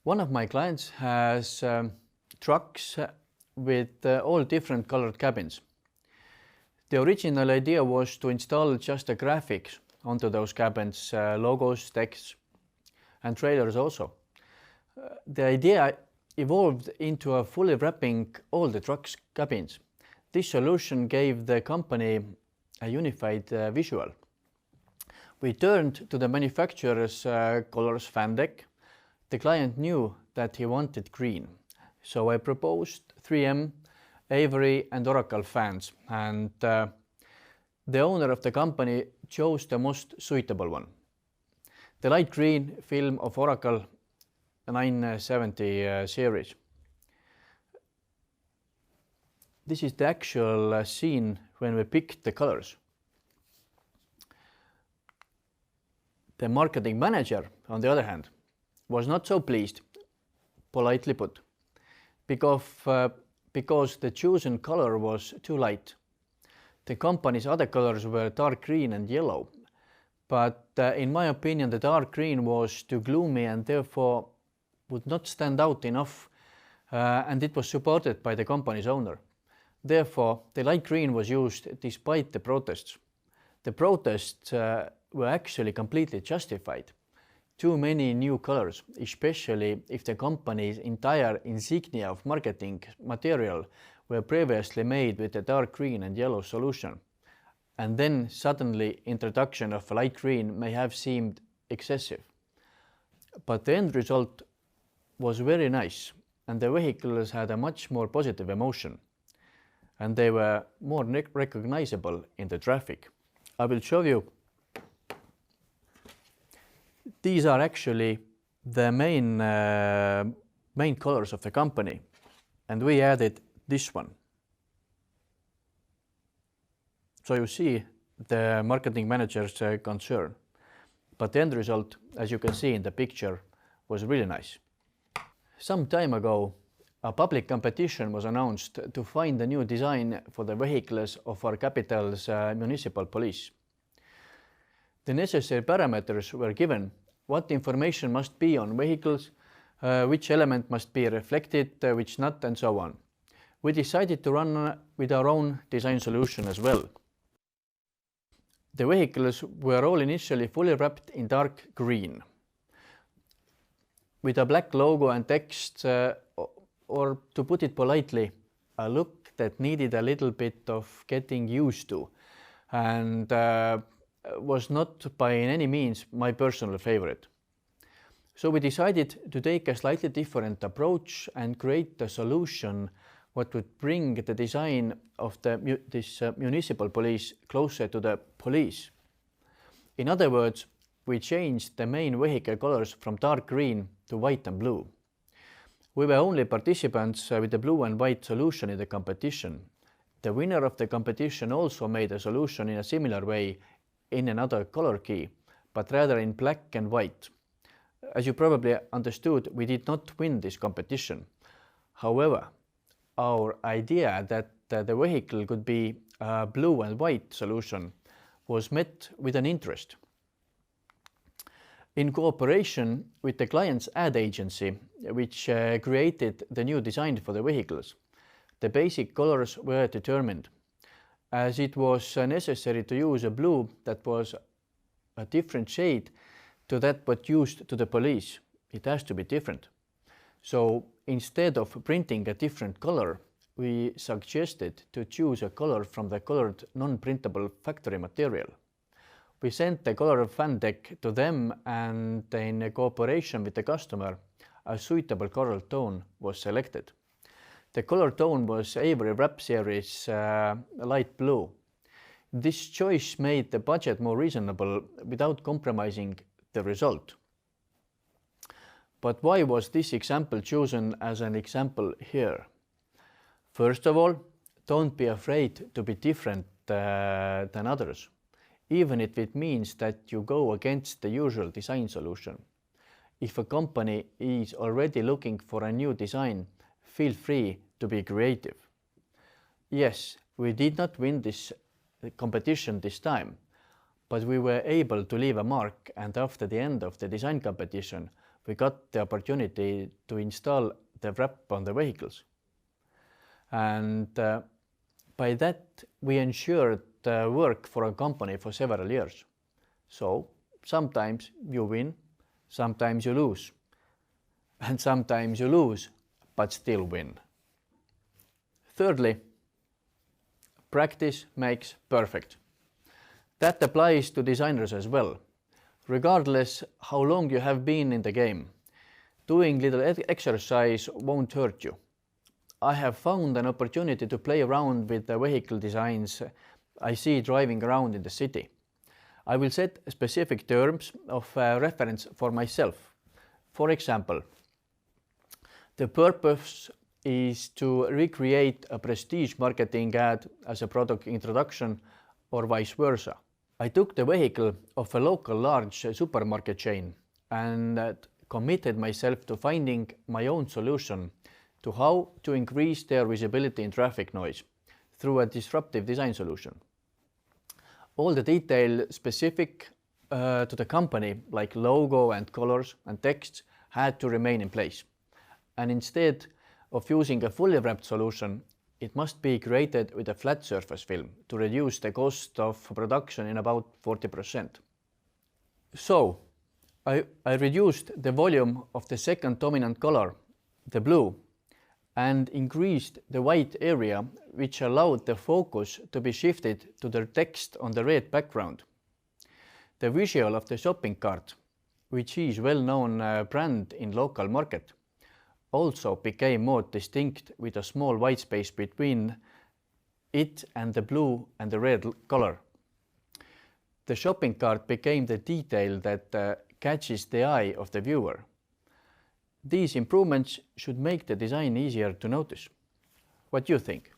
One of my clients has trucks with all different colored cabins. The original idea was to install just the graphics onto those cabins, logos, text, and trailers also. The idea evolved into a fully wrapping all the truck's cabins. This solution gave the company a unified visual. We turned to the manufacturer's colors fan deck. The client knew that he wanted green, so I proposed 3M, Avery and Oracle fans, and the owner of the company chose the most suitable one. The light green film of Oracle 970 series. This is the actual scene when we picked the colors. The marketing manager, on the other hand, was not so pleased, politely put, because the chosen color was too light. The company's other colors were dark green and yellow, but in my opinion the dark green was too gloomy and therefore would not stand out enough, and it was supported by the company's owner. Therefore, the light green was used despite the protests. The protests were actually completely justified. Too many new colors, especially if the company's entire insignia of marketing material were previously made with a dark green and yellow solution. And then suddenly introduction of light green may have seemed excessive. But the end result was very nice, and the vehicles had a much more positive emotion, and they were more recognizable in the traffic. I will show you. These are actually the main colors of the company, and we added this one. So you see the marketing manager's concern, but the end result, as you can see in the picture, was really nice. Some time ago, a public competition was announced to find a new design for the vehicles of our capital's municipal police. The necessary parameters were given: what information must be on vehicles, which element must be reflected, which not, and so on. We decided to run with our own design solution as well. The vehicles were all initially fully wrapped in dark green, with a black logo and text, or to put it politely, a look that needed a little bit of getting used to, and was not by any means my personal favorite. So we decided to take a slightly different approach and create a solution what would bring the design of this municipal police closer to the police. In other words, we changed the main vehicle colors from dark green to white and blue. We were only participants with the blue and white solution in the competition. The winner of the competition also made a solution in a similar way in another color key, but rather in black and white. As you probably understood, we did not win this competition. However, our idea that the vehicle could be a blue and white solution was met with an interest. In cooperation with the client's ad agency, which created the new design for the vehicles, the basic colors were determined. As it was necessary to use a blue that was a different shade to that what used to the police, it has to be different. So instead of printing a different color, we suggested to choose a color from the colored non-printable factory material. We sent the color fan deck to them, and in cooperation with the customer, a suitable color tone was selected. The color tone was Avery Wrap Series light blue. This choice made the budget more reasonable without compromising the result. But why was this example chosen as an example here? First of all, don't be afraid to be different than others, even if it means that you go against the usual design solution. If a company is already looking for a new design, feel free to be creative. Yes, we did not win this competition this time, but we were able to leave a mark, and after the end of the design competition, we got the opportunity to install the wrap on the vehicles. And by that, we ensured work for a company for several years. So sometimes you win, sometimes you lose, and sometimes you lose, but still win. Thirdly, practice makes perfect. That applies to designers as well. Regardless how long you have been in the game, doing little exercise won't hurt you. I have found an opportunity to play around with the vehicle designs I see driving around in the city. I will set specific terms of reference for myself. For example, the purpose is to recreate a prestige marketing ad as a product introduction or vice versa. I took the vehicle of a local large supermarket chain and committed myself to finding my own solution to how to increase their visibility in traffic noise through a disruptive design solution. All the detail specific to the company, like logo and colors and text, had to remain in place. And instead of using a fully wrapped solution, it must be created with a flat surface film to reduce the cost of production in about 40%. So I reduced the volume of the second dominant color, the blue, and increased the white area, which allowed the focus to be shifted to the text on the red background. The visual of the shopping cart, which is a well-known brand in local market, also became more distinct with a small white space between it and the blue and the red color. The shopping cart became the detail that catches the eye of the viewer. These improvements should make the design easier to notice. What do you think?